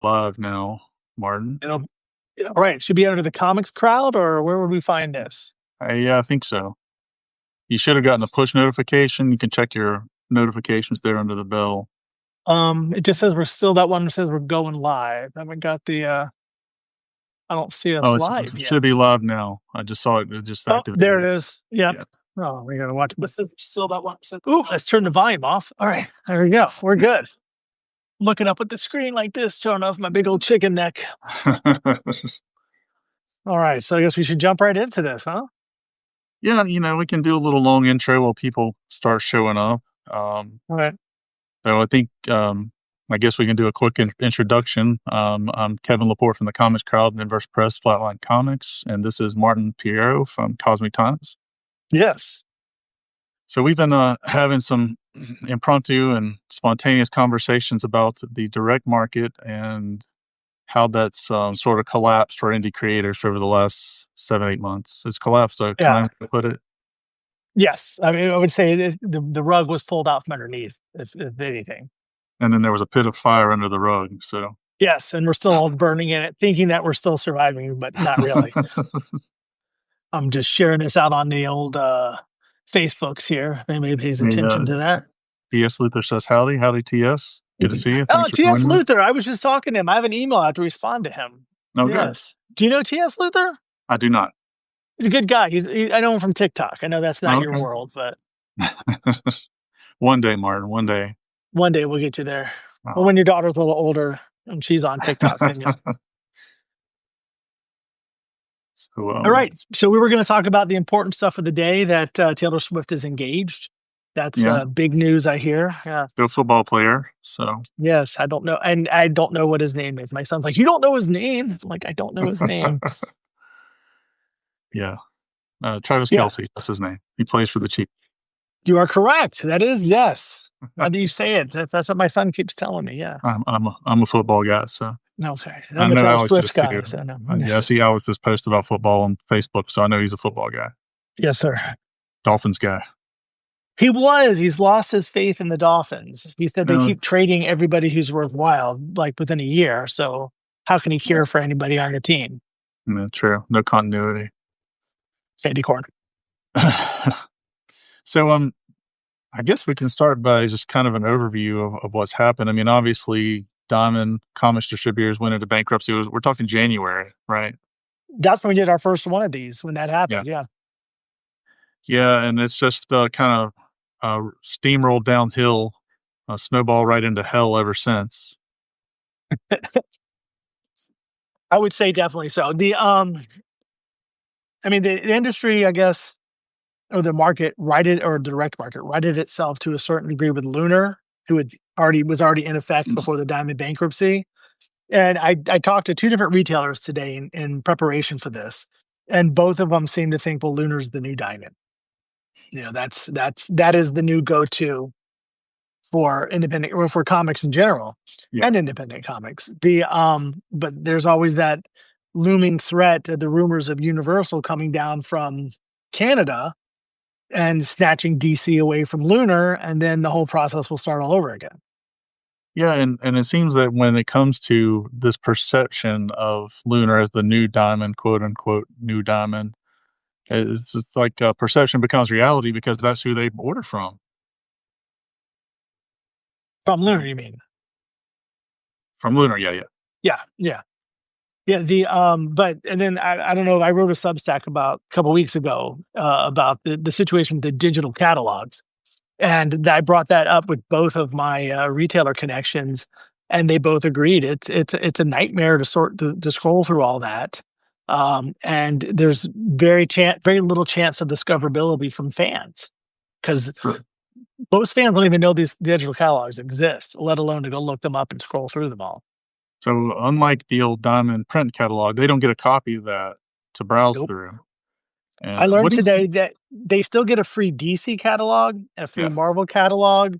live now, Martin. It'll all right. It should be under the comics crowd, or where would we find this? Yeah, I think so. You should have gotten a push notification. You can check your notifications there under the bell. It just says we're still that one that says we're going live. I haven't got the I don't see us Oh, live it yet. should be live now. I just saw it. It just Oh, activated. there it is. Yep. Yeah. Oh, we gotta watch. But still that one. Ooh, let's turn the volume off. All right, there we go. We're good. Looking up at the screen like this, showing off my big old chicken neck. All right, so I guess we should jump right into this, huh? Yeah, we can do a little long intro while people start showing up. All right. So I think, I guess we can do a quick introduction. I'm Kevin LaPorte from the Comics Crowd and Inverse Press Flatline Comics, and this is Martin Pierro from Cosmic Times. Yes. So we've been having some impromptu and spontaneous conversations about the direct market and how that's sort of collapsed for indie creators over the last 7-8 months. It's collapsed, so kind of to put it. Yes, I mean I would say the rug was pulled out from underneath, if anything. And then there was a pit of fire under the rug. So yes, and we're still all burning in it, thinking that we're still surviving, but not really. I'm just sharing this out on the old Facebooks here. Maybe pays attention to that. T.S. Luther says, howdy. Howdy, T.S. Good to see you. Oh, T.S. Luther. I was just talking to him. I have an email. I have to respond to him. Oh, yes. Good. Do you know T.S. Luther? I do not. He's a good guy. I know him from TikTok. I know that's not your world, but one day, Martin, one day. One day we'll get you there. Oh. Well, when your daughter's a little older and she's on TikTok. Then so, all right. So we were going to talk about the important stuff of the day, that Taylor Swift is engaged. That's big news, I hear. Yeah. Still a football player. So yes, I don't know. And I don't know what his name is. My son's like, you don't know his name? I'm like, I don't know his name. Yeah. Travis Kelce, that's his name. He plays for the Chiefs. You are correct. That is, yes. How do you say it? That's what my son keeps telling me. Yeah. I'm a football guy, so. Okay. I'm a Taylor Swift guy. So no. Yeah, see, I always just post about football on Facebook, so I know he's a football guy. Yes, sir. Dolphins guy. He was. He's lost his faith in the Dolphins. He said they keep trading everybody who's worthwhile, like within a year. So how can he care for anybody on the team? Yeah, true. No continuity. Sandy Corn. So, I guess we can start by just kind of an overview of what's happened. I mean, obviously, Diamond Comics Distributors went into bankruptcy. We're talking January, right? That's when we did our first one of these, when that happened. Yeah. Yeah, and it's just kind of steamrolled downhill, snowball right into hell ever since. I would say definitely so. The industry, I guess, or the market or the direct market righted itself to a certain degree with Lunar, who was already in effect before the Diamond bankruptcy. And I talked to two different retailers today in preparation for this, and both of them seem to think, well, Lunar's the new Diamond. That is the new go-to for independent, or for comics in general, and independent comics. But there's always that looming threat, the rumors of Universal coming down from Canada and snatching DC away from Lunar, and then the whole process will start all over again. Yeah, and it seems that when it comes to this perception of Lunar as the new Diamond, quote unquote new Diamond, it's like perception becomes reality because that's who they order from. From Lunar, you mean? From Lunar, yeah. And then I don't know. I wrote a Substack a couple weeks ago about the situation with the digital catalogs, and I brought that up with both of my retailer connections, and they both agreed it's a nightmare to scroll through all that, and there's very little chance of discoverability from fans, because most fans don't even know these digital catalogs exist, let alone to go look them up and scroll through them all. So unlike the old Diamond print catalog, they don't get a copy of that to browse through. And I learned today that they still get a free DC catalog, a free Marvel catalog,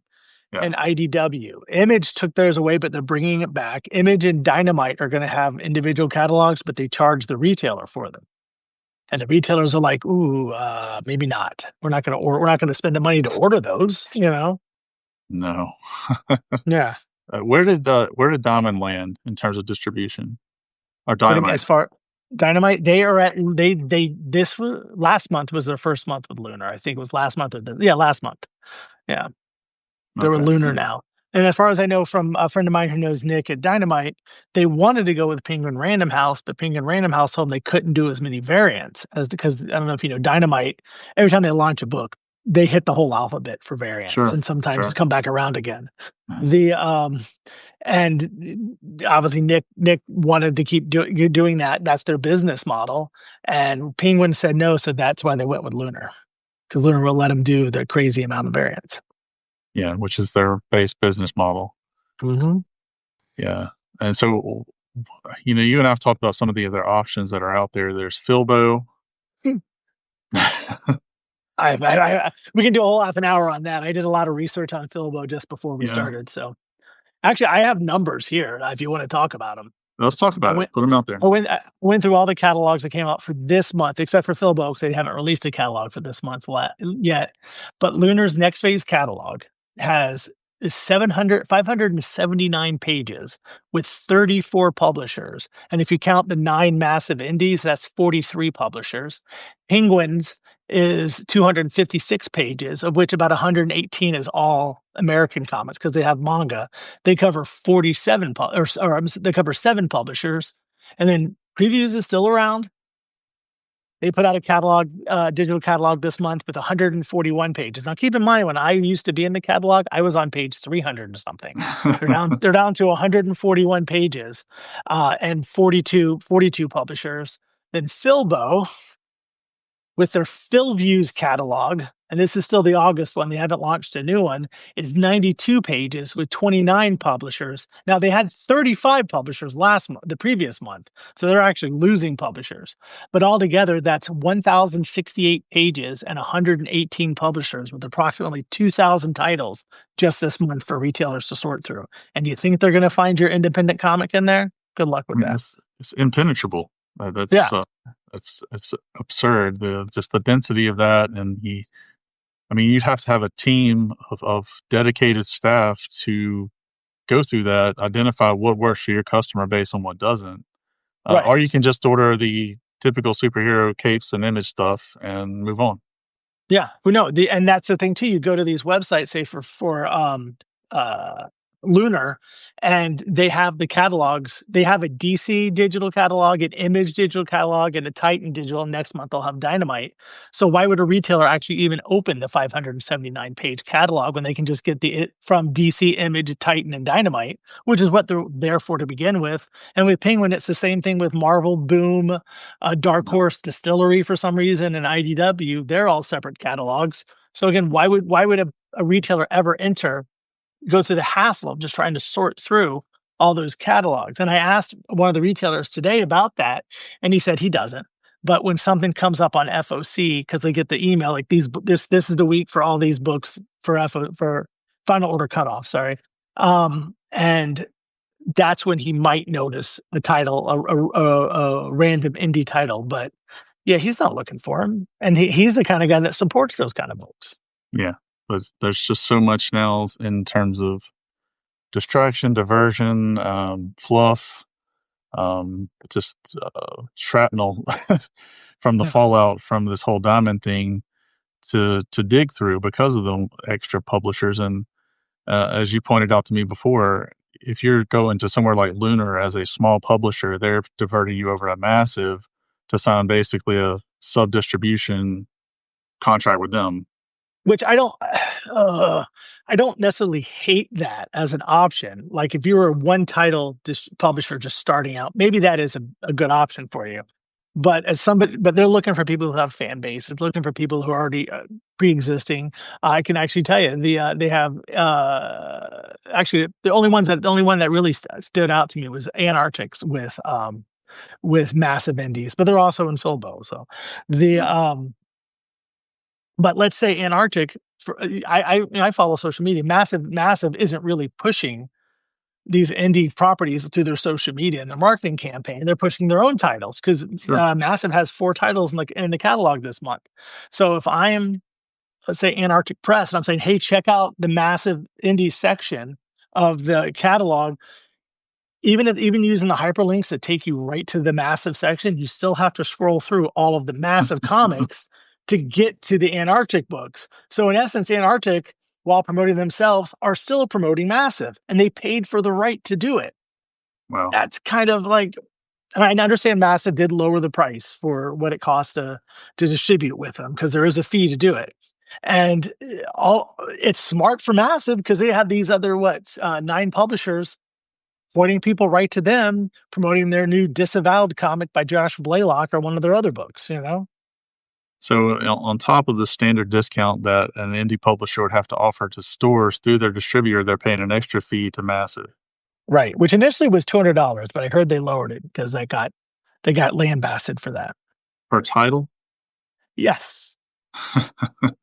and IDW. Image took theirs away, but they're bringing it back. Image and Dynamite are going to have individual catalogs, but they charge the retailer for them. And the retailers are like, "Ooh, maybe not. We're not going to spend the money to order those." No. Yeah. Where did Diamond land in terms of distribution or Dynamite? As far Dynamite, they are at last month was their first month with Lunar. I think it was last month last month. Yeah. They were Okay, Lunar so now. And as far as I know from a friend of mine who knows Nick at Dynamite, they wanted to go with Penguin Random House, but Penguin Random House told them they couldn't do as many variants as because I don't know if you know Dynamite, every time they launch a book, they hit the whole alphabet for variants sure, and sometimes sure. come back around again. The and obviously Nick wanted to keep doing that. That's their business model. And Penguin said no, so that's why they went with Lunar. Because Lunar will let them do the crazy amount of variants. Yeah, which is their base business model. Mm-hmm. Yeah. And so, you and I've talked about some of the other options that are out there. There's Filbo. We can do a whole half an hour on that. I did a lot of research on Philbo just before we Yeah. started. So actually, I have numbers here if you want to talk about them. Let's talk I about it. went, Put them out there. I went through all the catalogs that came out for this month, except for Philbo, because they haven't released a catalog for this month yet. But Lunar's Next Phase catalog has 579 pages with 34 publishers. And if you count the 9 massive indies, that's 43 publishers. Penguins is 256 pages, of which about 118 is all American comics because they have manga. They cover 47 they cover 7 publishers, and then Previews is still around. They put out a catalog, digital catalog this month with 141 pages. Now, keep in mind, when I used to be in the catalog, I was on page 300 and something. They're down to 141 pages, and 42 publishers. Then Filbo, with their PhilViews catalog, and this is still the August one, they haven't launched a new one, is 92 pages with 29 publishers. Now, they had 35 publishers the previous month, so they're actually losing publishers. But altogether, that's 1,068 pages and 118 publishers with approximately 2,000 titles just this month for retailers to sort through. And you think they're going to find your independent comic in there? Good luck with that. It's impenetrable. Yeah. It's absurd. Just the density of that, and you'd have to have a team of dedicated staff to go through that, identify what works for your customer base and what doesn't. Right. Or you can just order the typical superhero capes and image stuff and move on. Yeah, we know and that's the thing too. You go to these websites, say for Lunar, and they have the catalogs. They have a DC digital catalog, an Image digital catalog, and a Titan digital. Next month they'll have Dynamite. So why would a retailer actually even open the 579 page catalog when they can just get it from DC, Image, Titan, and Dynamite, which is what they're there for to begin with. And with Penguin, it's the same thing with Marvel, Boom, Dark Horse, Distillery for some reason, and IDW. They're all separate catalogs. So again, why would a retailer ever go through the hassle of just trying to sort through all those catalogs? And I asked one of the retailers today about that, and he said he doesn't. But when something comes up on FOC, because they get the email like this is the week for all these books for final order cutoff, sorry, and that's when he might notice the title, a random indie title. But yeah, he's not looking for him, and he's the kind of guy that supports those kind of books. Yeah, but there's just so much now in terms of distraction, diversion, fluff, just shrapnel from the fallout from this whole Diamond thing to dig through because of the extra publishers. And as you pointed out to me before, if you're going to somewhere like Lunar as a small publisher, they're diverting you over a massive to sign basically a sub distribution contract with them. Which I don't necessarily hate that as an option. Like if you were a one title publisher just starting out, maybe that is a good option for you. But but they're looking for people who have fan base. It's looking for people who are already pre-existing. I can actually tell you they have actually the only one that really stood out to me was Antarctics with massive indies, but they're also in Filbo. So but let's say Antarctic, I follow social media. Massive isn't really pushing these indie properties through their social media and their marketing campaign. They're pushing their own titles because Massive has 4 titles in the catalog this month. So if I am, let's say, Antarctic Press, and I'm saying, hey, check out the Massive indie section, of the catalog, even using the hyperlinks that take you right to the massive section, you still have to scroll through all of the massive comics to get to the Antarctic books. So in essence, Antarctic, while promoting themselves, are still promoting massive, and they paid for the right to do it. Wow. That's kind of like, and I understand massive did lower the price for what it costs to distribute with them, because there is a fee to do it. And all it's smart for massive because they have these other 9 publishers pointing people right to them, promoting their new Disavowed comic by Josh Blaylock or one of their other books, you know? So on top of the standard discount that an indie publisher would have to offer to stores through their distributor, they're paying an extra fee to Massive Right. Which initially was $200, but I heard they lowered it because they got lambasted for that. per title. Yes.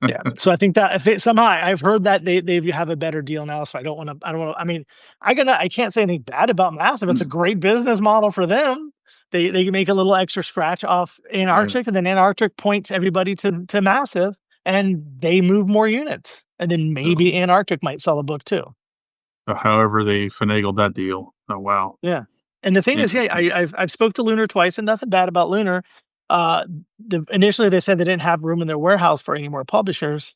Yeah. So I think that if they, somehow I've heard that they have a better deal now. So I don't want to, I mean, I can't say anything bad about Massive. It's a great business model for them. They can make a little extra scratch off Antarctic, and then Antarctic points everybody to Massive, and they move more units. And then maybe Antarctic might sell a book too. However, they finagled that deal. Oh wow. Yeah. And the thing is, yeah, Interesting. I've spoke to Lunar twice, and nothing bad about Lunar. Initially they said they didn't have room in their warehouse for any more publishers.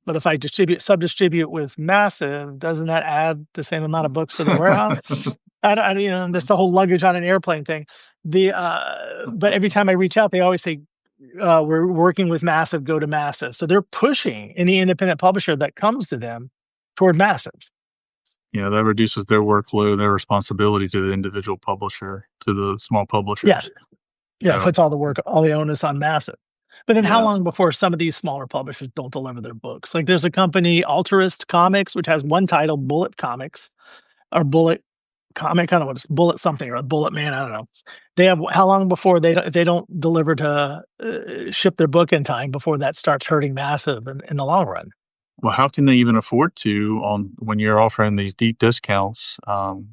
But if I sub-distribute with Massive, doesn't that add the same amount of books to the warehouse? That's the whole luggage on an airplane thing. But every time I reach out, they always say, we're working with Massive, go to Massive. So they're pushing any independent publisher that comes to them toward Massive. Yeah, that reduces their workload, their responsibility to the individual publisher, to the small publishers. Yeah. Yeah, it So, puts all the onus on Massive. But then how yeah. long before some of these smaller publishers don't deliver their books? Like there's a company, Alterist Comics, which has one title, Bullet Comics, or Bullet Comic, I don't know what it's, Bullet something, or Bullet Man, I don't know. They have how long before they don't deliver to ship their book in time before that starts hurting Massive in the long run? Well, how can they even afford to when you're offering these deep discounts to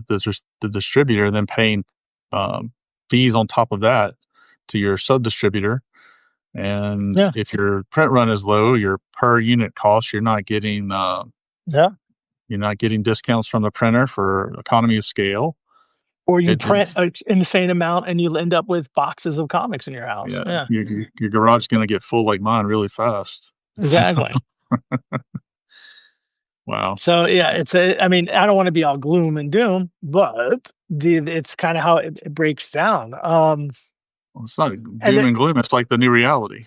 the distributor, and then paying fees on top of that to your sub distributor? And Yeah, if your print run is low, your per unit cost, yeah. you're not getting discounts from the printer for economy of scale. Or you print It's an insane amount and you'll end up with boxes of comics in your house. Yeah, Yeah, your garage is going to get full like mine really fast. exactly. Wow. So yeah, I mean, I don't want to be all gloom and doom, but it's kind of how it breaks down. Well, it's not And doom there, and gloom. It's like the new reality.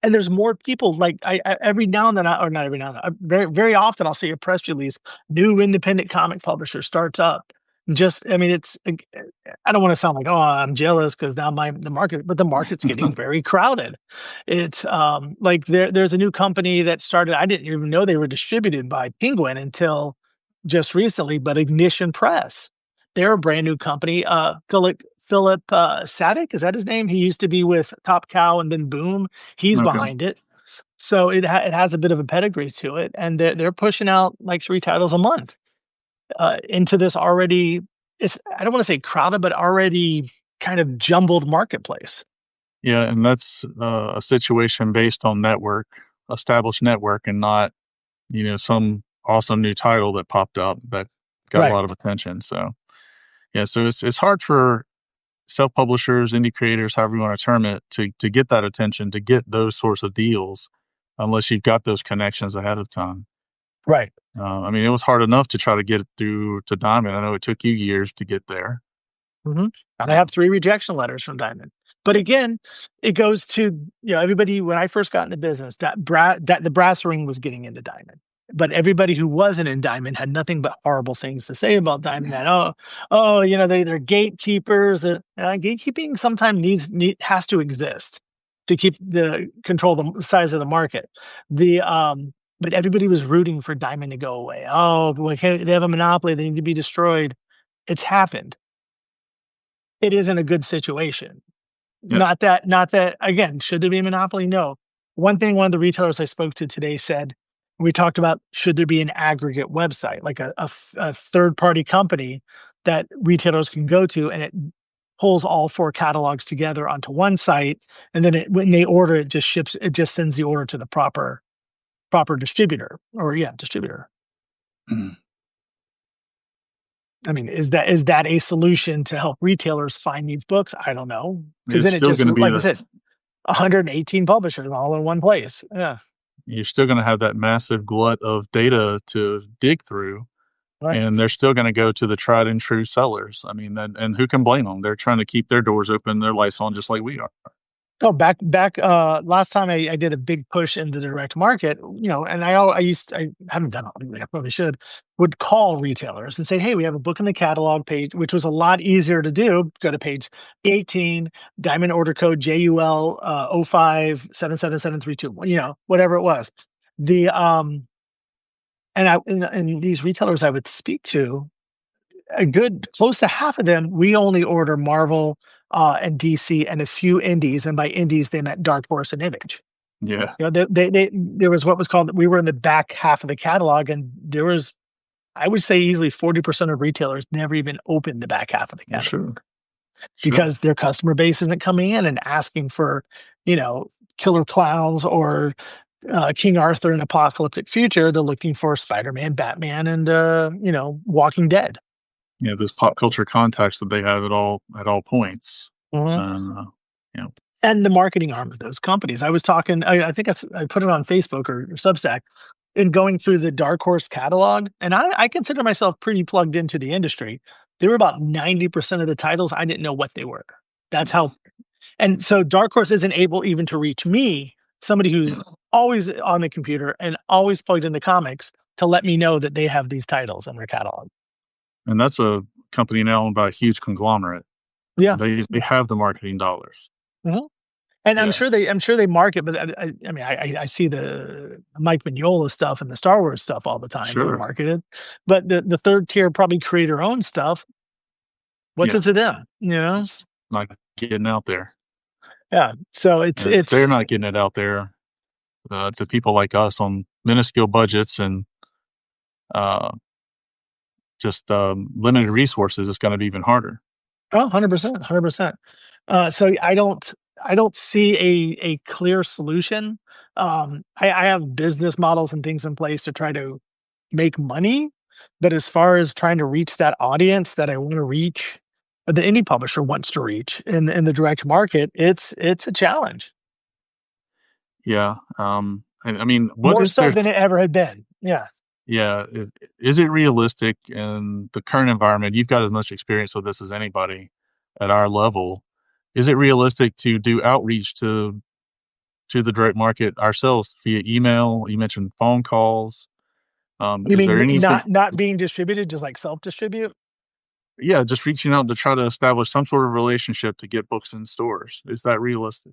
and there's more people like I every now and then, or not every now and then, very very often I'll see a press release, new independent comic publisher starts up. Just, I mean, I don't want to sound like, oh, I'm jealous because now the market, but the market's getting very crowded. It's like there's a new company that started. I didn't even know they were distributed by Penguin until just recently, but Ignition Press. They're a brand new company. Philip Savick, is that his name? He used to be with Top Cow and then Boom. He's Okay. behind it. So it has a bit of a pedigree to it, and they're pushing out like 3 titles a month into this already. I don't want to say crowded, but already kind of jumbled marketplace. Yeah, and that's a situation based on established network, and not some awesome new title that popped up that got a Right. lot of attention. So yeah, so it's hard for self publishers, indie creators, however you want to term it, to get that attention, to get those sorts of deals, unless you've got those connections ahead of time. Right. I mean, it was hard enough to try to get it through to Diamond. I know it took you years to get there. Hmm. And I have 3 rejection letters from Diamond. But again, it goes to everybody. When I first got into business, that the brass ring was getting into Diamond, but everybody who wasn't in Diamond had nothing but horrible things to say about Diamond. That they're gatekeepers. Gatekeeping sometimes has to exist to keep the size of the market. But everybody was rooting for Diamond to go away. Oh, they have a monopoly. They need to be destroyed. It's happened. It isn't a good situation. Yep. Not that again, should there be a monopoly? No. One of the retailers I spoke to today said, we talked about, should there be an aggregate website, like a third party company that retailers can go to, and it pulls all 4 catalogs together onto one site, and then when they order, it just sends the order to the proper distributor, distributor. I mean, is that a solution to help retailers find these books? I don't know, because It's then it still just, going to be like I the said, 118 publishers all in one place. Yeah, you're still going to have that massive glut of data to dig through, right. and they're still going to go to the tried and true sellers. I mean, and who can blame them? They're trying to keep their doors open, their lights on, just like we are. Oh, back last time I did a big push in the direct market, and I haven't done it, I probably should, would call retailers and say, "Hey, we have a book in the catalog page," which was a lot easier to do. Go to page 18, diamond order code JUL 05777732, whatever it was. The and these retailers I would speak to, a good close to half of them, we only order Marvel, and DC and a few indies, and by indies, they meant Dark Horse and Image. Yeah, There was what was called, we were in the back half of the catalog, and there was, I would say, easily 40% of retailers never even opened the back half of the well, catalog sure, sure. because their customer base isn't coming in and asking for, you know, Killer Clowns or, King Arthur and Apocalyptic Future. They're looking for Spider-Man, Batman, and, Walking Dead. Yeah, this pop culture context that they have at all points. Mhm. You know, And the marketing arm of those companies. I was talking, I think I put it on Facebook or Substack, in going through the Dark Horse catalog, and I consider myself pretty plugged into the industry. There were about 90% of the titles I didn't know what they were. That's how, and so Dark Horse isn't able even to reach me, somebody who's always on the computer and always plugged in the comics, to let me know that they have these titles in their catalog. and that's a company now owned by a huge conglomerate. Yeah. They have the marketing dollars. Mhm. And Yeah, I'm sure they market, but I mean, I see the Mike Mignola stuff and the Star Wars stuff all the time being sure. marketed, but the 3rd tier probably creator-owned stuff, what's it Yeah, to them, it's not getting out there. Yeah, so And if they're not getting it out there, to people like us on minuscule budgets and uh, just limited resources, it's going to be even harder. oh, 100%, 100%. So I don't see a clear solution. I have business models and things in place to try to make money, but as far as trying to reach that audience that I wanna reach, the indie publisher wants to reach in the direct market, it's a challenge, Yeah. And I mean, what more is so there? than it ever had been. Yeah. Yeah. Is it realistic in the current environment? You've got as much experience with this as anybody at our level. Is it realistic to do outreach to the direct market ourselves via email? You mentioned phone calls. You Is mean there anything? not being distributed, just like self-distribute? Yeah, just reaching out to try to establish some sort of relationship to get books in stores. Is that realistic?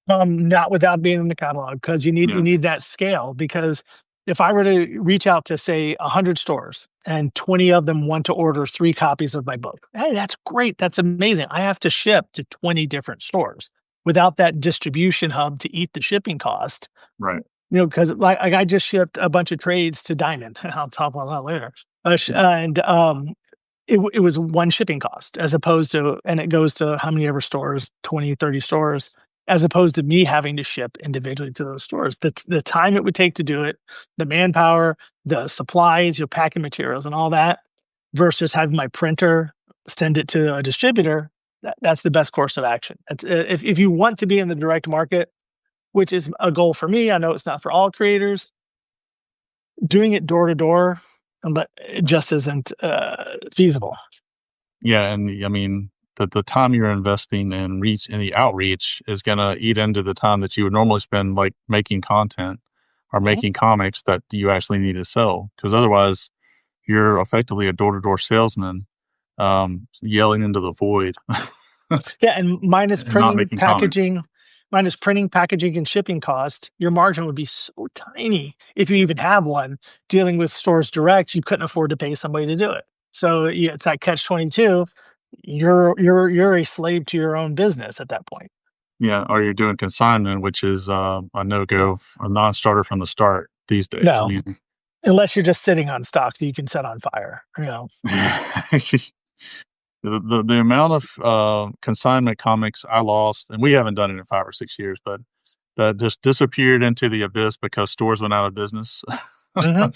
Not without being in the catalog, because you Yeah. need that scale, because if I were to reach out to, say, 100 stores and 20 of them want to order 3 copies of my book, hey, that's great, that's amazing. I have to ship to 20 different stores. Without that distribution hub to eat the shipping cost, Right. because like I just shipped a bunch of trades to Diamond. I'll talk about that later. Yeah. And it was one shipping cost, as opposed to, and it goes to how many ever stores, 20, 30 stores, as opposed to me having to ship individually to those stores. The time it would take to do it, the manpower, the supplies, your packing materials, and all that, versus having my printer send it to a distributor. That's the best course of action. If you want to be in the direct market, which is a goal for me. I know it's not for all creators. Doing it door to door, but it just isn't feasible. Yeah, and I mean, the time you're investing in the outreach is gonna eat into the time that you would normally spend, like, making content or Mhm. making comics that you actually need to sell. Because otherwise, you're effectively a door-to-door salesman, yelling into the void Yeah, and and not making comics. minus printing, packaging, and shipping cost, your margin would be so tiny if you even have one. Dealing with stores direct, you couldn't afford to pay somebody to do it. So yeah, it's that catch 22. You're a slave to your own business at that point. Yeah, or you're doing consignment, which is, a no-go, a non-starter from the start these days. I No, mean, unless you're just sitting on stock that you can set on fire. the amount of, consignment comics I lost, and we haven't done it in 5 or 6 years, but that just disappeared into the abyss because stores went out of business. Mhm.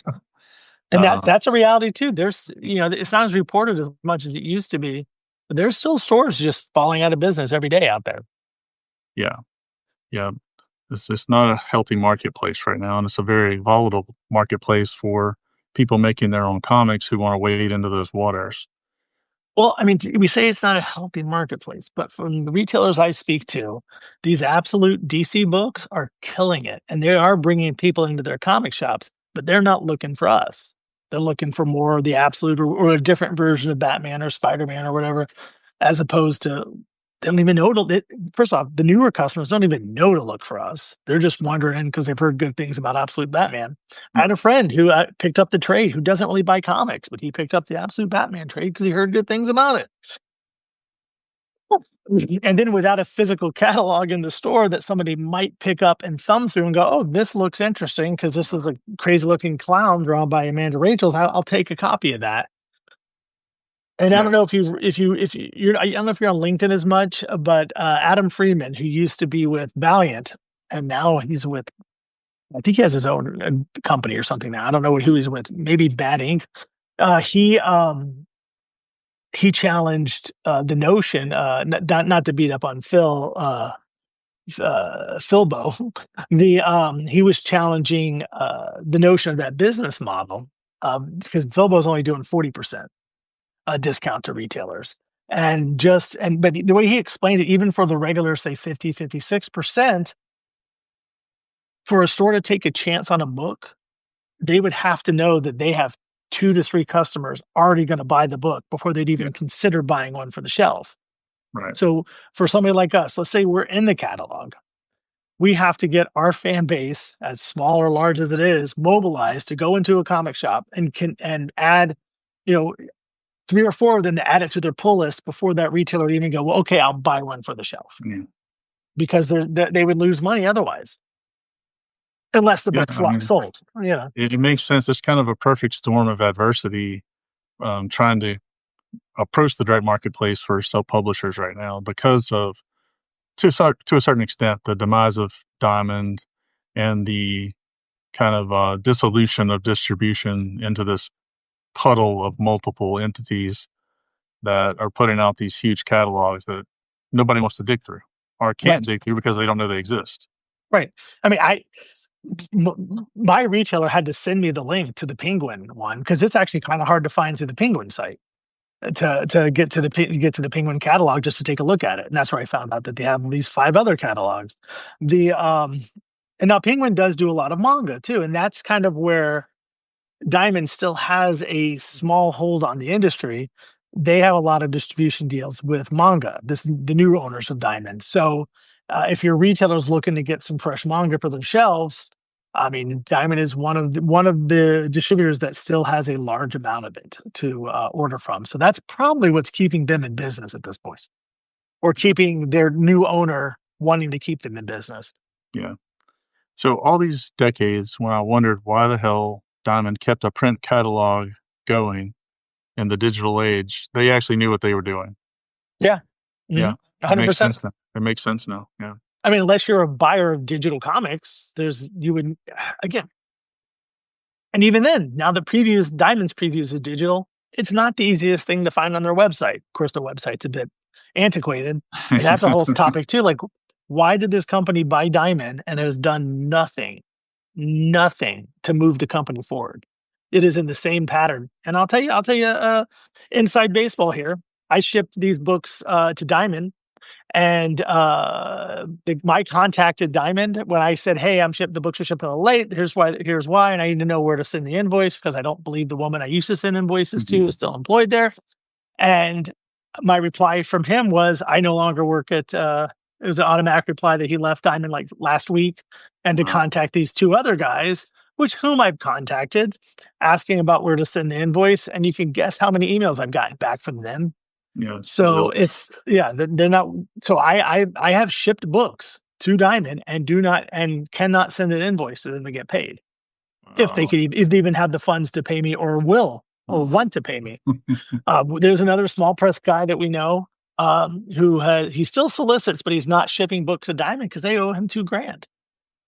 And Uh, that's a reality too. There's, it's not as reported as much as it used to be, but there's still stores just falling out of business every day out there. yeah, yeah. It's not a healthy marketplace right now, and it's a very volatile marketplace for people making their own comics who wanna wade into those waters. Well, I mean, we say it's not a healthy marketplace, but from the retailers I speak to, these absolute DC books are killing it, and they are bringing people into their comic shops, but they're not looking for us. They're looking for more of the absolute or a different version of Batman or Spider-Man or whatever, as opposed to they don't even know first off, the newer customers don't even know to look for us. They're just wandering in because they've heard good things about Absolute Batman. I had a friend who picked up the trade who doesn't really buy comics, but he picked up the Absolute Batman trade because he heard good things about it. And then without a physical catalog in the store that somebody might pick up and thumb through and go, "Oh, this looks interesting because this is a crazy looking clown drawn by Amanda Rachels. I'll take a copy of that." And I Yeah, don't know if you're I don't know if you're on LinkedIn as much, but Adam Freeman, who used to be with Valiant, and now he's with I think he has his own company or something now. I don't know who he's with. Maybe Bad Ink. He challenged the notion, not to beat up on Philbo. He was challenging the notion of that business model because Philbo's only doing 40% discount to retailers. But the way he explained it, even for the regular, say 50, 56%, for a store to take a chance on a book, they would have to know that they have 2 to 3 customers already gonna buy the book before they'd yeah, even consider buying one for the shelf. right, So, for somebody like us, let's say we're in the catalog, we have to get our fan base, as small or large as it is, mobilized to go into a comic shop and add, you know, 3 or 4 of them to add it to their pull list before that retailer would even go, "Well, okay, I'll buy one for the shelf," yeah. because they would lose money otherwise, unless the Yeah, book I mean, sold, you know? it makes sense. It's kind of a perfect storm of adversity, trying to approach the direct marketplace for self-publishers right now because of to a certain extent, the demise of Diamond and the kind of, dissolution of distribution into this puddle of multiple entities that are putting out these huge catalogs that nobody wants to dig through or Right, can't dig through because they don't know they exist. right. I mean, my retailer had to send me the link to the Penguin one because it's actually kinda hard to find through the Penguin site. To get to the Penguin catalog just to take a look at it, and that's where I found out that they have these 5 other catalogs. The, and now Penguin does do a lot of manga too, and that's kind of where Diamond still has a small hold on the industry. They have a lot of distribution deals with manga, the new owners of Diamond. So, if your retailer's looking to get some fresh manga for their shelves, I mean, Diamond is one of the distributors that still has a large amount of it to order from. So that's probably what's keeping them in business at this point, or keeping their new owner wanting to keep them in business. Yeah. So all these decades when I wondered why the hell Diamond kept a print catalog going in the digital age, they actually knew what they were doing. Yeah, Yeah. It makes 100%. sense now. It makes sense now. Yeah. I mean, unless you're a buyer of digital comics, you would again, and even then, now the Diamond's previews is digital. It's not the easiest thing to find on their website. Of course, their website's a bit antiquated, and that's a whole topic too. Like, why did this company buy Diamond and has done nothing to move the company forward? It is in the same pattern. And I'll tell you, inside baseball here. I shipped these books to Diamond and my contacted Diamond when I said, "Hey, the books are shipping a little late. Here's why, and I need to know where to send the invoice because I don't believe the woman I used to send invoices to Mhm. is still employed there." And my reply from him was, "I no longer work at." It was an automatic reply that he left Diamond like last week, and to Wow. contact these 2 other guys, whom I've contacted, asking about where to send the invoice, and you can guess how many emails I've gotten back from them. Yes. So Zilch. it's yeah, they're not. So I have shipped books to Diamond and do not and cannot send an invoice to them to get paid Wow. if they even have the funds to pay me or will or want to pay me. There's another small press guy that we know he still solicits, but he's not shipping books to Diamond because they owe him 2 grand.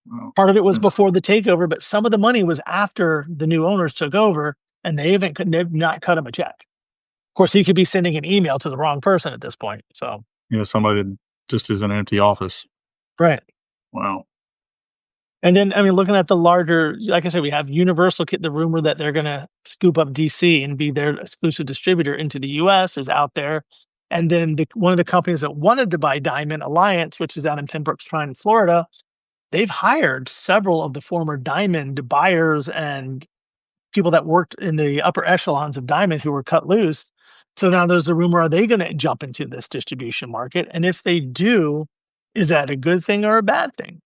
Wow. Part of it was before the takeover, but some of the money was after the new owners took over. and they've not cut him a check. Of course, he could be sending an email to the wrong person at this point. So Somebody that just is an empty office. right. Wow. And then, I mean, looking at the larger, like I said, we have Universal. The rumor that they're going to scoop up DC and be their exclusive distributor into the U.S. is out there. And then one of the companies that wanted to buy Diamond Alliance, which is out in Pembroke Pines, Florida, they've hired several of the former Diamond buyers and people that worked in the upper echelons of Diamond who were cut loose. So now there's the rumor, are they going to jump into this distribution market? And if they do, is that a good thing or a bad thing?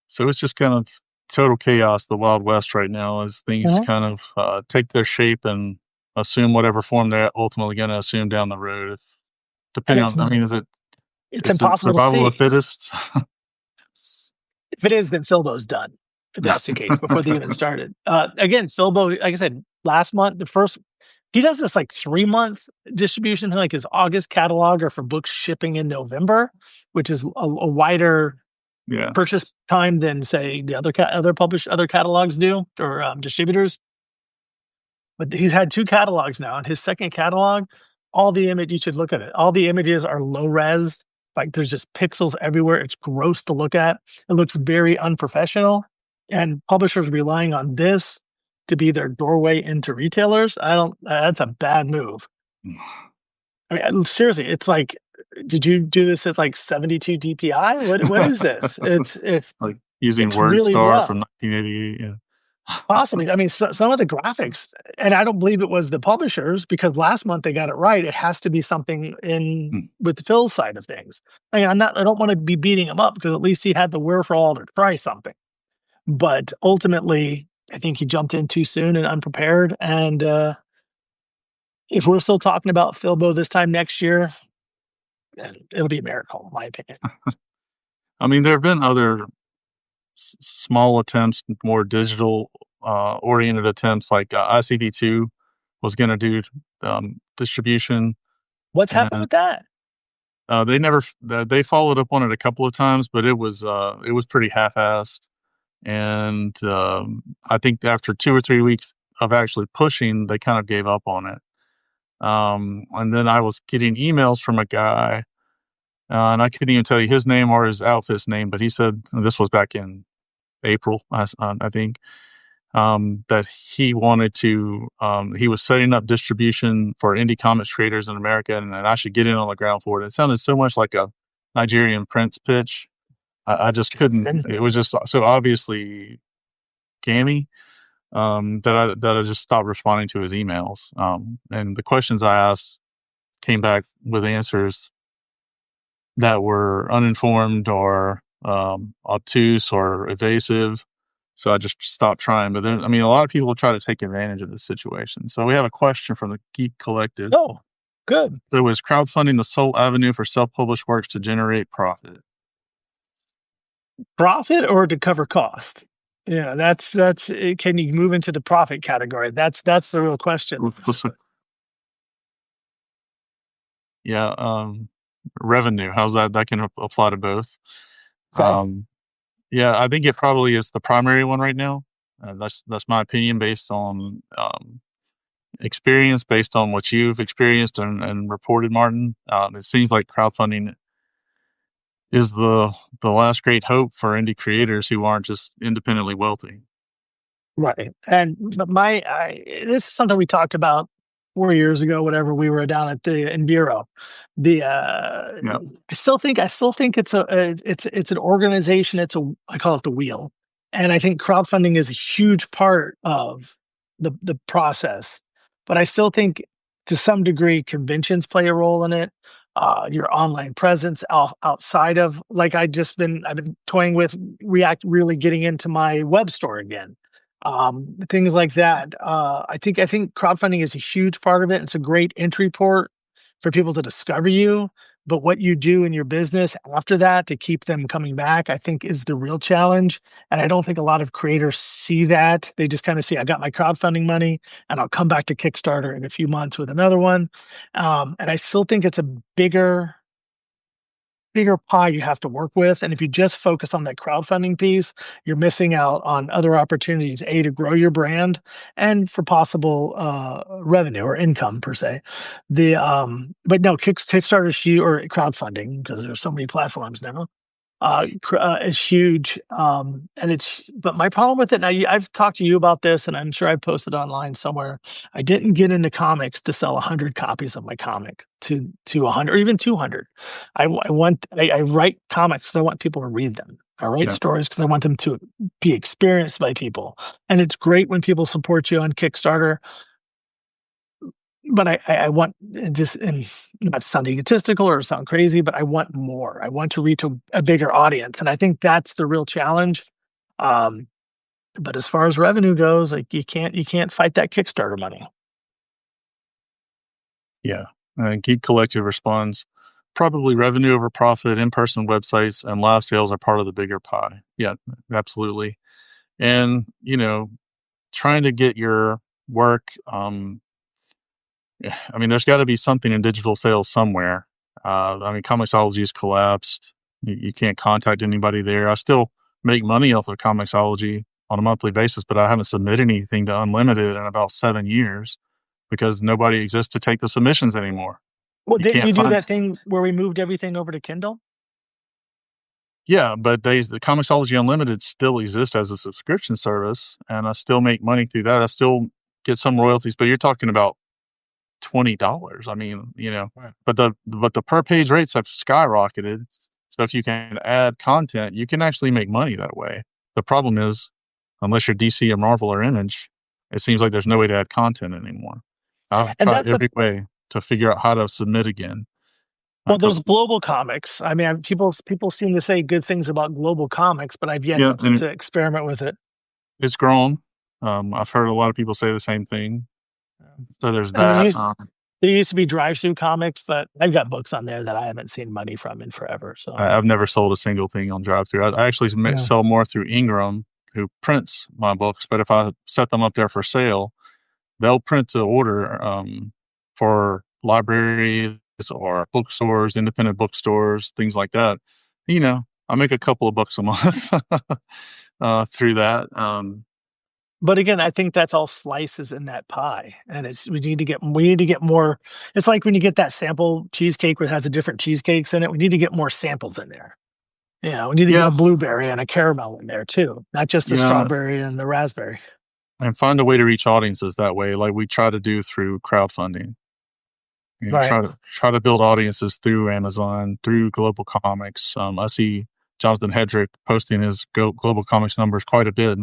So it's just kind of total chaos, the Wild West right now, as things Mhm. kind of take their shape and assume whatever form they're ultimately going to assume down the road. If, And depending on, I mean, it's is it impossible to survival of the see. fittest? If it is, then Philbo's done. If that's the case, before they even started. Again, Philbo, like I said, last month, he does this like 3-month distribution, like his August catalog or for books shipping in November, which is a wider Yeah. purchase time than say the other catalogs do or distributors. But he's had 2 catalogs now, and his second catalog, you should look at it. All the images are low res, like there's just pixels everywhere. It's gross to look at. It looks very unprofessional, and publishers relying on this to be their doorway into retailers. I don't. That's a bad move. I mean, seriously, it's like, did you do this at like 72 DPI? What is this? Like using It's really WordStar from rough. 1988. Yeah. Possibly. I mean, some of the graphics, and I don't believe it was the publishers because last month they got it right. It has to be something in Hmm. with Phil's side of things. I mean, I don't want to be beating him up because at least he had the wherewithal to try something. But ultimately, I think he jumped in too soon and unprepared. And if we're still talking about Philbo this time next year, then it'll be a miracle, in my opinion. I mean, there have been other small attempts, more digital oriented attempts, like ICP2 was going to do distribution, What's happened and with that? they followed up on it a couple of times, but it was pretty half-assed. And I think after 2 or 3 weeks of actually pushing, they kind of gave up on it. And then I was getting emails from a guy, and I couldn't even tell you his name or his outfit's name, but he said, and this was back in April, I think, that he wanted to, he was setting up distribution for indie comics creators in America, and I should get in on the ground floor. It sounded so much like a Nigerian Prince pitch. I just couldn't. And It was just so obviously gammy, that I just stopped responding to his emails. And the questions I asked came back with answers that were uninformed or obtuse or evasive. So I just stopped trying. But then, I mean, a lot of people try to take advantage of this situation. So we have a question from the Geek Collective. oh, good. So is crowdfunding the sole avenue for self-published works to generate profit? Profit or to cover cost? Yeah, that's can you move into the profit category? That's the real question. Yeah, revenue. How's that? That can apply to both. Okay. Um, yeah, I think it probably is the primary one right now. That's my opinion based on experience, based on what you've experienced and reported, Martin. It seems like crowdfunding is the last great hope for indie creators who aren't just independently wealthy. Right. And this is something we talked about 4 years ago, whatever, we were down at the in Bureau. The Yeah. I still think it's an organization. I call it the wheel. And I think crowdfunding is a huge part of the process. But I still think to some degree conventions play a role in it. Your online presence outside of like I've been toying with React, really getting into my web store again, things like that. I think crowdfunding is a huge part of it. It's a great entry port for people to discover you. But what you do in your business after that to keep them coming back, I think is the real challenge. And I don't think a lot of creators see that. They just kind of see, I got my crowdfunding money and I'll come back to Kickstarter in a few months with another one. And I still think it's a bigger bigger pie you have to work with. And if you just focus on that crowdfunding piece, you're missing out on other opportunities, A, to grow your brand and for possible revenue or income per se. But no, Kickstarter or crowdfunding, because there's so many platforms now, is huge. But my problem with it now, I've talked to you about this, and I'm sure I posted online somewhere. I didn't get into comics to sell 100 copies of my comic to 100 or even 200. I write comics because I want people to read them. I write Yeah. stories because I want them to be experienced by people. And it's great when people support you on Kickstarter, but I want this, and not to sound egotistical or sound crazy, but I want more. I want to reach a bigger audience, and I think that's the real challenge. Um, but as far as revenue goes, like you can't fight that Kickstarter money. Yeah. And Geek Collective responds, probably revenue over profit, in-person websites, and live sales are part of the bigger pie. Yeah, absolutely. And, trying to get your work, yeah, I mean, there's got to be something in digital sales somewhere. I mean, Comixology's collapsed. You can't contact anybody there. I still make money off of Comixology on a monthly basis, but I haven't submitted anything to Unlimited in about 7 years because nobody exists to take the submissions anymore. Well, You didn't can't you do find. that thing where we moved everything over to Kindle? Yeah, but the Comixology Unlimited still exists as a subscription service, and I still make money through that. I still get some royalties, but you're talking about $20. I mean, Right. but the per page rates have skyrocketed. So if you can add content, you can actually make money that way. The problem is, unless you're DC or Marvel or Image, it seems like there's no way to add content anymore. I've And tried that's a every way to figure out how to submit again. Well, Because there's Global Comics. I mean, people seem to say good things about Global Comics, but I've yet yeah, and to experiment with it. it's grown. I've heard a lot of people say the same thing. So there's And that. there used to be Drive-Through Comics, but I've got books on there that I haven't seen money from in forever. So I've never sold a single thing on drive-through. I actually yeah, sell more through Ingram, who prints my books. But if I set them up there for sale, they'll print to order for libraries or bookstores, independent bookstores, things like that. I make a couple of bucks a month through that. but again, I think that's all slices in that pie, and we need to get more. It's like when you get that sample cheesecake where it has a different cheesecakes in it. We need to get more samples in there. We need to get a Yeah, blueberry and a caramel in there too, not just the yeah, strawberry and the raspberry. and find a way to reach audiences that way, like we try to do through crowdfunding. Right. Try to build audiences through Amazon, through Global Comics. I see Jonathan Hedrick posting his Global Comics numbers quite a bit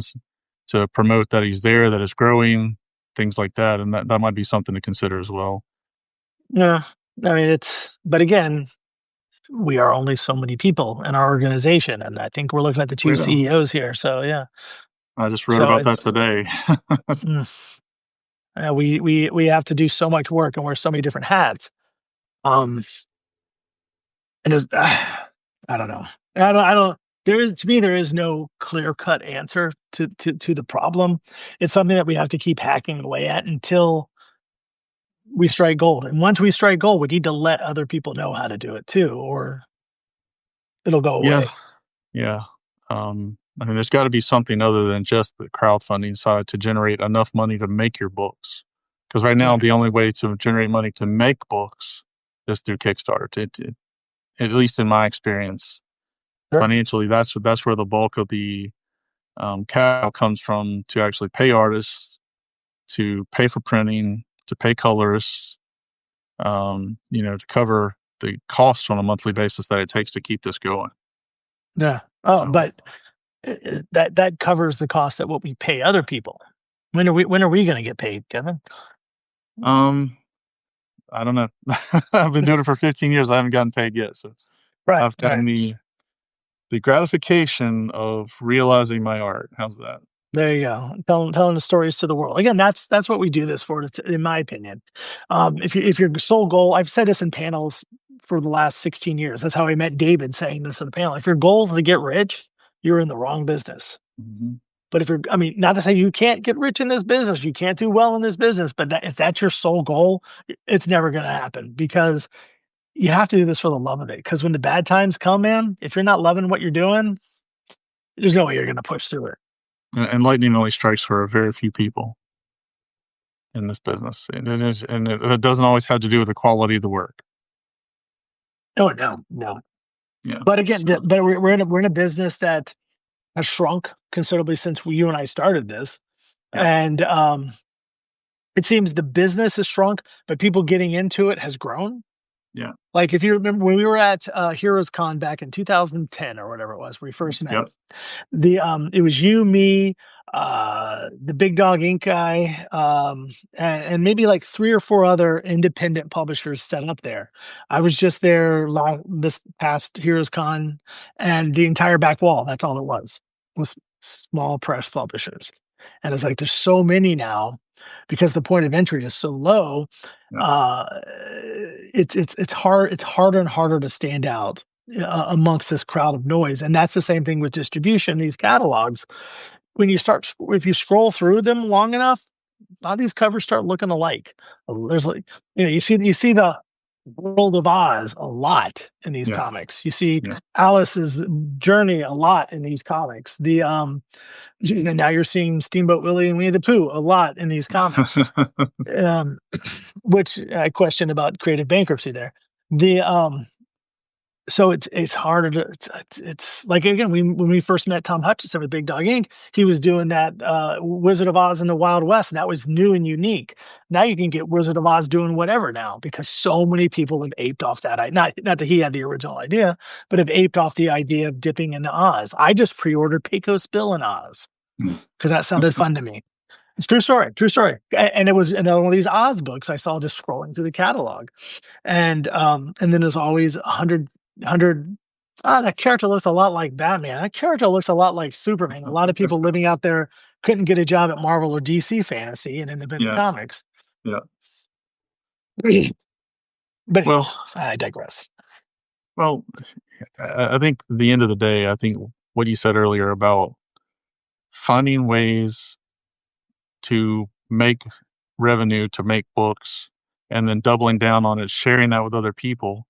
to promote that he's there, that it's growing, things like that, and that might be something to consider as well. Yeah. I mean, but again, we are only so many people in our organization, and I think we're looking at the two Well, CEOs here. So yeah. I just wrote So about that it's today. mm, we have to do so much work and wear so many different hats. Um, and I don't know. I don't. There is no clear cut answer to the problem. It's something that we have to keep hacking away at until we strike gold. And once we strike gold, we need to let other people know how to do it too, or it'll go Yeah, away. yeah. I mean, there's got to be something other than just the crowdfunding side to generate enough money to make your books. Because right now, Right. the only way to generate money to make books is through Kickstarter. At least in my experience, Sure. financially, that's where the bulk of the capital comes from to actually pay artists, to pay for printing, to pay colorists, to cover the cost on a monthly basis that it takes to keep this going. Yeah. Oh, So, but that covers the cost at what we pay other people. When are we gonna get paid, Kevin? um, I don't know. I've been doing it for 15 years. I haven't gotten paid yet. So Right, I've right. gotten the gratification of realizing my art. How's that? There you go. Telling the stories to the world. Again, that's what we do this for, in my opinion. If your sole goal, I've said this in panels for the last 16 years. That's how I met David saying this in the panel. If your goal is to get rich, you're in the wrong business. Mhm. But I mean, not to say you can't get rich in this business, you can't do well in this business, but if that's your sole goal, it's never going to happen because you have to do this for the love of it. Because when the bad times come, man, if you're not loving what you're doing, there's no way you're going to push through it. And lightning only strikes for a very few people in this business, and it doesn't always have to do with the quality of the work. Oh no, no. Yeah. But again, So but we're in a business that has shrunk considerably since you and I started this, yeah, and it seems the business has shrunk, but people getting into it has grown. yeah, Like if you remember when we were at Heroes Con back in 2010 or whatever it was, we first met. yep, It was you, me, the Big Dog Ink guy, and maybe like 3 or 4 other independent publishers set up there. I was just there this past Heroes Con, and the entire back wall, that's all it was small press publishers. And it's like there's so many now because the point of entry is so low. yeah. uh it's harder and harder to stand out amongst this crowd of noise. And that's the same thing with distribution. These catalogs, when you start, if you scroll through them long enough, a lot of these covers start looking alike. There's like, you see the World of Oz a lot in these Yeah, comics. You see yeah. Alice's journey a lot in these comics. And now you're seeing Steamboat Willie and Winnie the Pooh a lot in these comics. Um, which I question about creative bankruptcy there. The So it's harder to it's like, again, when we first met Tom Hutchinson with Big Dog Inc., he was doing that Wizard of Oz in the Wild West, and that was new and unique. Now you can get Wizard of Oz doing whatever now because so many people have aped off that. Not that he had the original idea, but have aped off the idea of dipping into Oz. I just pre-ordered Pecos Bill in Oz because that sounded fun to me. It's true story, true story. And it was another one of these Oz books I saw just scrolling through the catalog. And then there's always 100. That character looks a lot like Batman. That character looks a lot like Superman. A lot of people living out there couldn't get a job at Marvel or DC Fantasy and independent Yeah, comics. yeah. But Well, I digress. well, I think at the end of the day, I think what you said earlier about finding ways to make revenue, to make books, and then doubling down on it, sharing that with other people,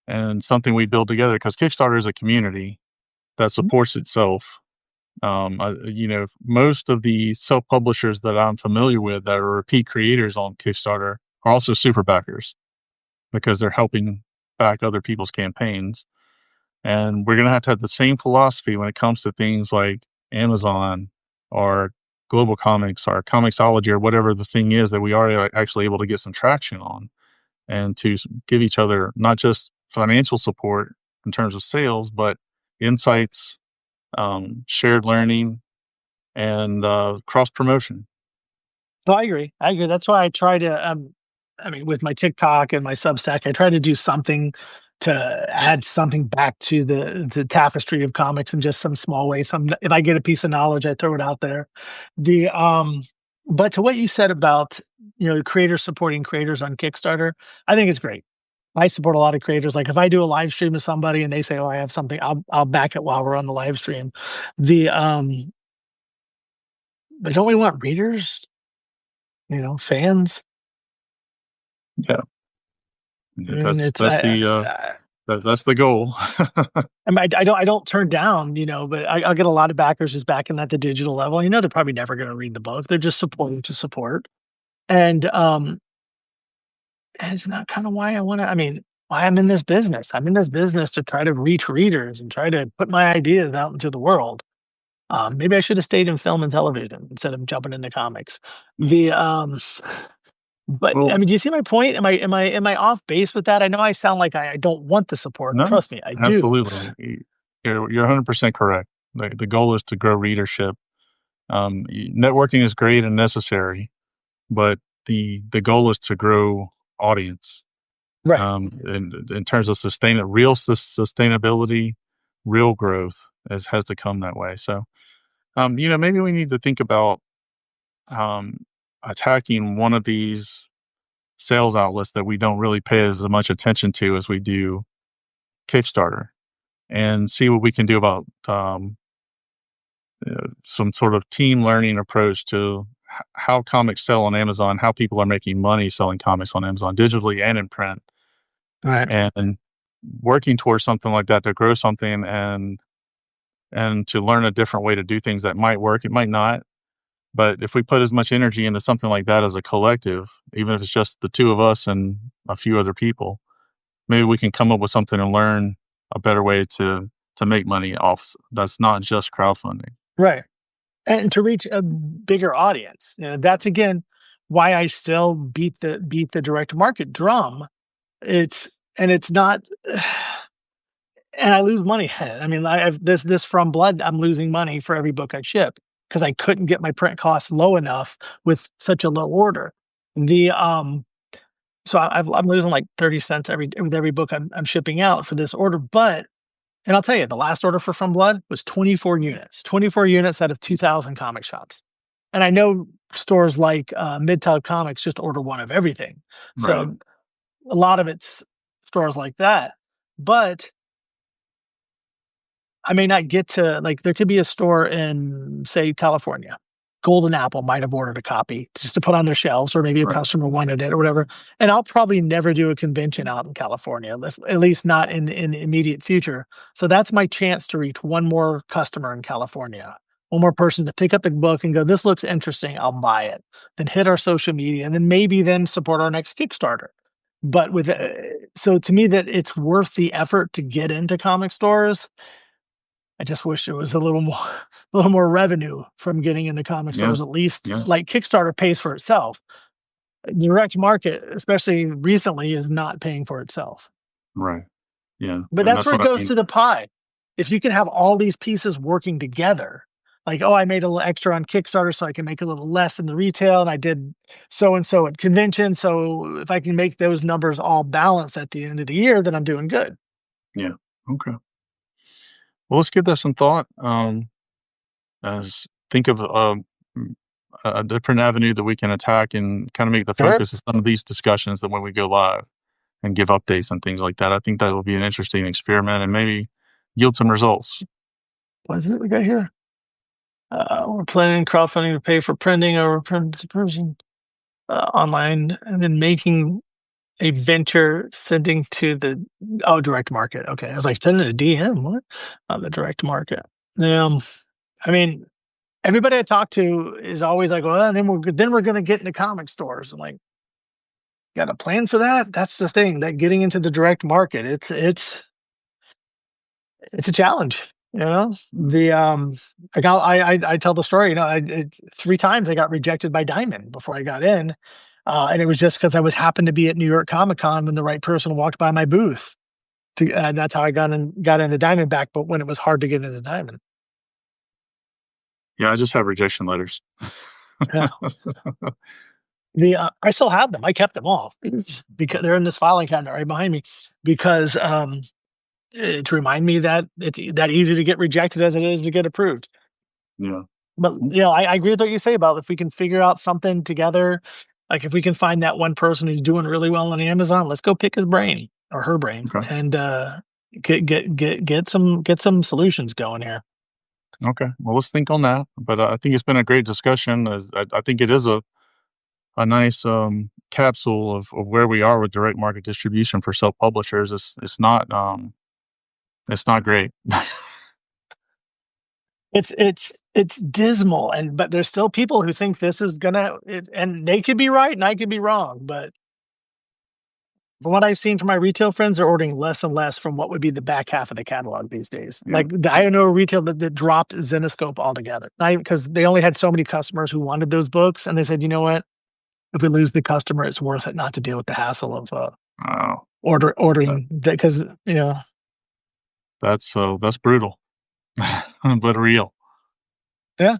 and something we build together. Because Kickstarter is a community that supports itself. Most of the self publishers that I'm familiar with that are repeat creators on Kickstarter are also super backers because they're helping back other people's campaigns. And we're going to have the same philosophy when it comes to things like Amazon or Global Comics or Comixology or whatever the thing is that we are actually able to get some traction on, and to give each other not just financial support in terms of sales, but insights, shared learning, and cross promotion. So I agree. I agree. That's why I try to, I mean, with my TikTok and my Substack, I try to do something to add something back to the tapestry of comics in just some small way. If I get a piece of knowledge, I throw it out there. The But to what you said about, creators supporting creators on Kickstarter, I think it's great. I support a lot of creators. Like if I do a live stream with somebody and they say, "Oh, I have something," I'll back it while we're on the live stream. The But don't we want readers? Fans. Yeah, I yeah, mean, that's the goal. I mean, I don't turn down, but I'll get a lot of backers just backing at the digital level. They're probably never going to read the book. They're just supporting to support. And it's not kind of why I want to. I mean, why I'm in this business. I'm in this business to try to reach readers and try to put my ideas out into the world. Maybe I should have stayed in film and television instead of jumping into comics. The But I Well, mean, do you see my point? Am I off base with that? I know I sound like I don't want the support. no, Trust me, I do. absolutely. You're 100% correct. The goal is to grow readership. Networking is great and necessary, but the goal is to grow audience. Right. In terms of real sustainability, real growth has to come that way. So, maybe we need to think about um, attacking one of these sales outlets that we don't really pay as much attention to as we do Kickstarter, and see what we can do about some sort of team learning approach to how comics sell on Amazon, how people are making money selling comics on Amazon digitally and in print, Right. and working towards something like that to grow something and to learn a different way to do things that might work, it might not. But if we put as much energy into something like that as a collective, even if it's just the two of us and a few other people, maybe we can come up with something and learn a better way to make money that's not just crowdfunding. Right. And to reach a bigger audience. That's again why I still beat the direct market drum. It's and it's not and I lose money at it. I mean, I've this From Blood, I'm losing money for every book I ship because I couldn't get my print costs low enough with such a low order. The so I'm losing like 30 cents with every book I'm shipping out for this order. But and I'll tell you, the last order for From Blood was 24 units, 24 units out of 2,000 comic shops. And I know stores like Midtown Comics just order one of everything. Right. So a lot of it's stores like that. But I may not get to like there could be a store in, say, California. Golden Apple might have ordered a copy just to put on their shelves, or maybe a Right. customer wanted it or whatever. And I'll probably never do a convention out in California, at least not in the immediate future. So that's my chance to reach one more customer in California, one more person to pick up the book and go, "This looks interesting. I'll buy it." Then hit our social media, and then maybe then support our next Kickstarter. But with so to me, that it's worth the effort to get into comic stores. I just wish there was a little more a little more revenue from getting into comic Yeah. stores, at least Yeah. like Kickstarter pays for itself. Direct market, especially recently, is not paying for itself. Right. Yeah. But And that's that's where it what I goes mean. to the pie. If you can have all these pieces working together, like, "Oh, I made a little extra on Kickstarter so I can make a little less in the retail, and I did so and so at convention, so if I can make those numbers all balance at the end of the year, then I'm doing good." Yeah. Okay. Well, let's give that some thought. As think of mm, a different avenue that we can attack and kind of make the Sure. focus of some of these discussions that when we go live and give updates and things like that. I think that will be an interesting experiment and maybe yield some results. What is it we got here? We're planning crowdfunding to pay for printing or person online, and then making a venture sending to the direct market. Okay, I was like sending a DM. What on the direct market? Um, I mean, everybody I talk to is always like, "Well, and then we're going to get into comic stores." I'm like, got a plan for that? That's the thing. That getting into the direct market, it's a challenge, you know? I tell the story, it's 3 times I got rejected by Diamond before I got in, and it was just because I was happened to be at New York Comic Con when the right person walked by my booth that's how I got into Diamondback, but when it was hard to get into Diamond. Yeah, I just have rejection letters. Yeah. I still have them. I kept them all because they're in this filing cabinet right behind me because, to remind me that it's that easy to get rejected as it is to get approved. Yeah. But, I agree with what you say about if we can figure out something together, like, if we can find that one person who's doing really well on Amazon, let's go pick his brain or her brain Okay. and, get some solutions going here. Okay. Well, let's think on that. But I think it's been a great discussion. I think it is a nice capsule of where we are with direct market distribution for self publishers. It's not great. It's dismal, but there's still people who think this is and they could be right and I could be wrong, but from what I've seen from my retail friends, they're ordering less and less from what would be the back half of the catalog these days. Yeah. Like, I know a retail that dropped Zenoscope altogether, because they only had so many customers who wanted those books, and they said, "You know what? If we lose the customer, it's worth it not to deal with the hassle of Oh, that, ordering that because that's brutal, but real. yeah,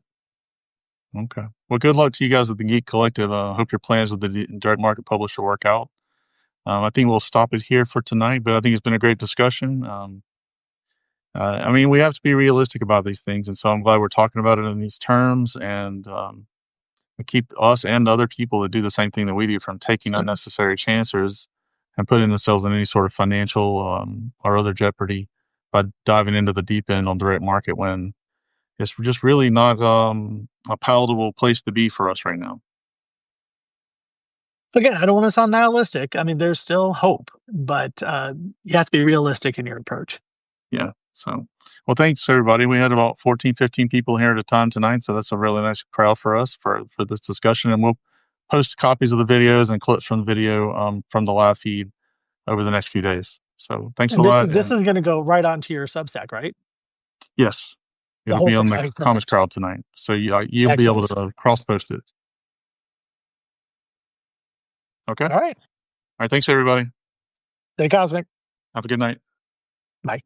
Okay. Well, good luck to you guys at the Geek Collective. Hope your plans with the direct market publisher work out. I think we'll stop it here for tonight, but I think it's been a great discussion. I mean, we have to be realistic about these things, and so I'm glad we're talking about it in these terms, and keep us and other people that do the same thing that we do from taking sure. unnecessary chances and putting themselves in any sort of financial or other jeopardy by diving into the deep end on direct market when it's just really not a palatable place to be for us right now. Again, I don't want to sound nihilistic. I mean, there's still hope, but you have to be realistic in your approach. Yeah. So, well, thanks everybody. We had about 14, 15 people here at a time tonight. So that's a really nice crowd for us for this discussion. And we'll post copies of the videos and clips from the video from the live feed over the next few days. So thanks a And this is lot. this And is going to go right onto your Substack, right? yes, The it'll whole be thing. on the Okay, Comics perfect. Crowd tonight. So you'll be able Excellent. to cross post it. Okay. All All right. right. Thanks everybody. Stay cosmic. Have a good night. Bye.